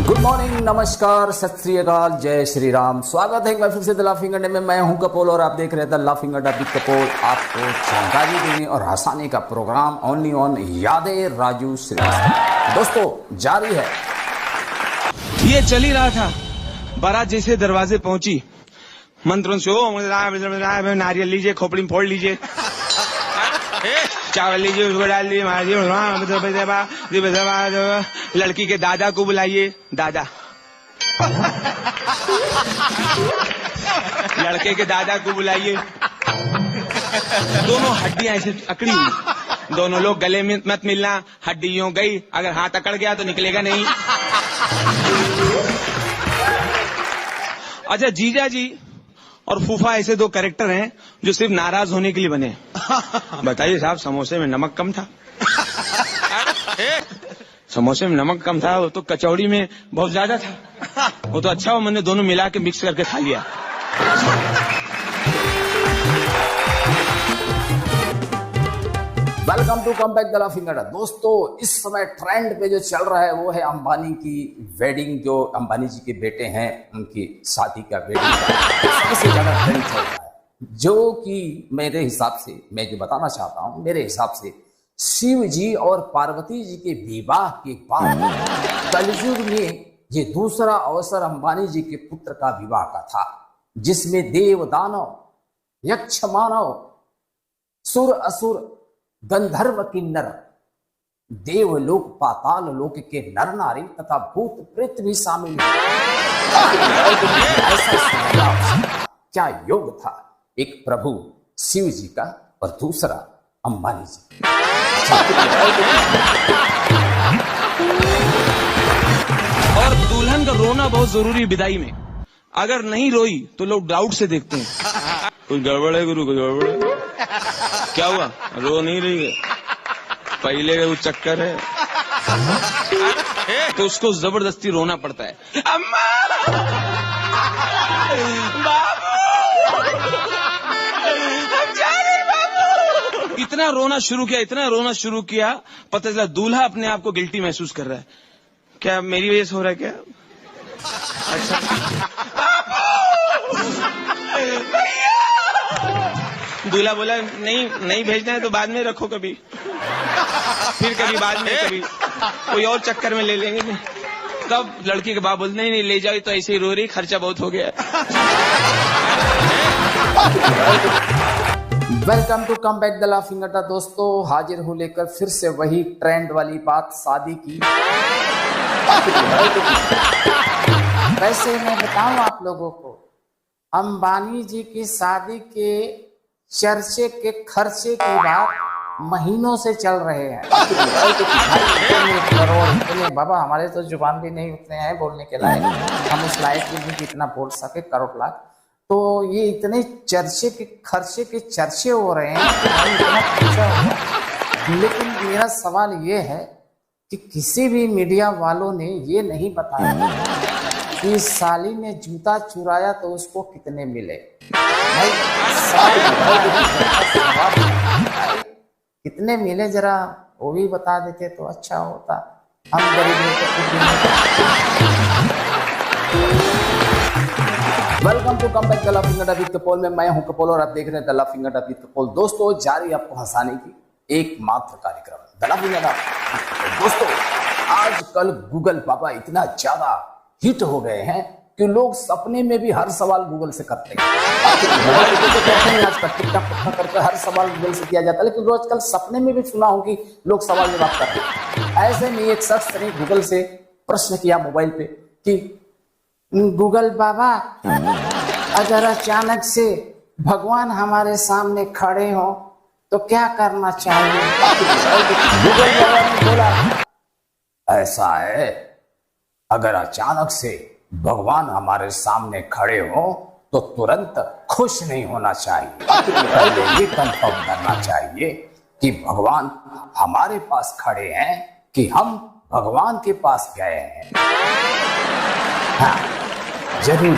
Good morning, नमस्कार, सत श्री अकाल, जय श्री राम। स्वागत है एक बार फिर से द लाफिंग अड्डे में। मैं हूं कपोल और आप देख रहे हैं द लाफिंग अड्डा विद कपोल। आपको जानकारी देने और हंसाने का प्रोग्राम ओनली ऑन यादें राजू श्रीवास्तव। दोस्तों जारी है। ये चल ही रहा था, बारात जैसे दरवाजे पहुंची, मंत्रों से नारियल लीजिए, खोपड़ी में फोड़ लीजिए, चावल लीजिए, उसको डाल लीजिए, लड़की के दादा को बुलाइए, दादा लड़के के दादा को बुलाइए। दोनों हड्डियां ऐसे अकड़ी हुई, दोनों लोग गले में मत मिलना, हड्डियों गई, अगर हाथ अकड़ गया तो निकलेगा नहीं। अच्छा, जीजा जी और फूफा ऐसे दो कैरेक्टर हैं जो सिर्फ नाराज होने के लिए बने। बताइए साहब, समोसे में नमक कम था। समोसे में नमक कम था, वो तो कचौड़ी में बहुत ज्यादा था। वो तो अच्छा, वो मैंने दोनों मिला के मिक्स करके खा लिया। Welcome to come back the laughing Adda. दोस्तों, इस समय ट्रेंड पे जो चल रहा है वो है अंबानी की वेडिंग। जो अंबानी जी के बेटे हैं उनकी शादी का वेडिंग का सबसे ज्यादा ट्रेंड चल रहा है, जो कि मेरे हिसाब से, मैं जो बताना चाहता हूं, मेरे हिसाब से शिव जी और पार्वती जी के विवाह के बाद कलयुग में ये दूसरा अवसर अंबानी जी के पुत्र का विवाह का था, जिसमें देव दानव, यक्ष मानव, सुर असुर, गंधर्व किन्नर, देवलोक पाताल लोक के नर नारी तथा भूत प्रेत भी शामिल ऐसा क्या योग था, एक प्रभु शिव जी का और दूसरा अंबानी जी। और दुल्हन का रोना बहुत जरूरी है विदाई में। अगर नहीं रोई तो लोग डाउट से देखते हैं, कुछ गड़बड़ है गुरु, कुछ गड़बड़ है, क्या हुआ, रो नहीं रही है, पहले का कुछ चक्कर है, तो उसको जबरदस्ती रोना पड़ता है। अम्मा, बाबू, हम जा रहे बाबू। इतना रोना शुरू किया, इतना रोना शुरू किया, पता चला दूल्हा अपने आप को गिल्टी महसूस कर रहा है। क्या मेरी वजह से हो रहा है क्या? अच्छा, दूल्हा बोला नहीं भेजना है तो बाद में रखो, कभी फिर कभी बाद में, कभी कोई और चक्कर में ले लेंगे। तब लड़की के बाप बोलते नहीं ले जाओ, तो ऐसे ही रो रही, खर्चा बहुत हो गया। Welcome to come back the laughing Adda. दोस्तों, हाजिर हूं लेकर फिर से वही ट्रेंड वाली बात, शादी की। वैसे मैं बताऊं आप लोगों को, अंबानी जी की शादी के चर्चे के खर्चे की बात महीनों से चल रहे हैं। करोड़, इतने बाबा, हमारे तो जुबान भी नहीं उतने हैं बोलने के लायक, हम उस लायक भी नहीं कितना बोल सके, करोड़ लाख। तो ये इतने चर्चे के खर्चे के चर्चे हो रहे हैं कि भाई इतना खर्चा होगा। लेकिन मेरा सवाल ये है कि किसी भी मीडिया वालों ने ये नहीं बताया कि साली ने जूता चुराया तो उसको कितने मिले। भाई कितने मिले, जरा वो भी बता देते तो अच्छा होता। हम गरीब welcome to come back the laughing Adda with couple में। मैं हूं कपोल और आप देख रहे हैं द लाफिंग अड्डा विद कपोल। दोस्तों, जारी आपको हंसाने की एकमात्र कार्यक्रम द लाफिंग अड्डा। दोस्तों, आजकल गूगल बाबा इतना ज्यादा हिट हो गए हैं कि लोग सपने में भी हर सवाल गूगल से करते हैं। आजकल टिकटॉक करके हर सवाल गूगल से किया जाता है, लेकिन आजकल सपने में भी सुना हो कि लोग सवाल जवाब कर रहे हैं। ऐसे में एक शख्स ने गूगल से प्रश्न किया मोबाइल पे कि गूगल बाबा, अगर अचानक से भगवान हमारे सामने खड़े हो तो क्या करना चाहिए? गूगल बाबा ने बोला, ऐसा है, अगर अचानक से भगवान हमारे सामने खड़े हो तो तुरंत खुश नहीं होना चाहिए, पहले ये कंफर्म करना चाहिए कि भगवान हमारे पास खड़े हैं कि हम भगवान के पास गए हैं। हाँ, जरूर।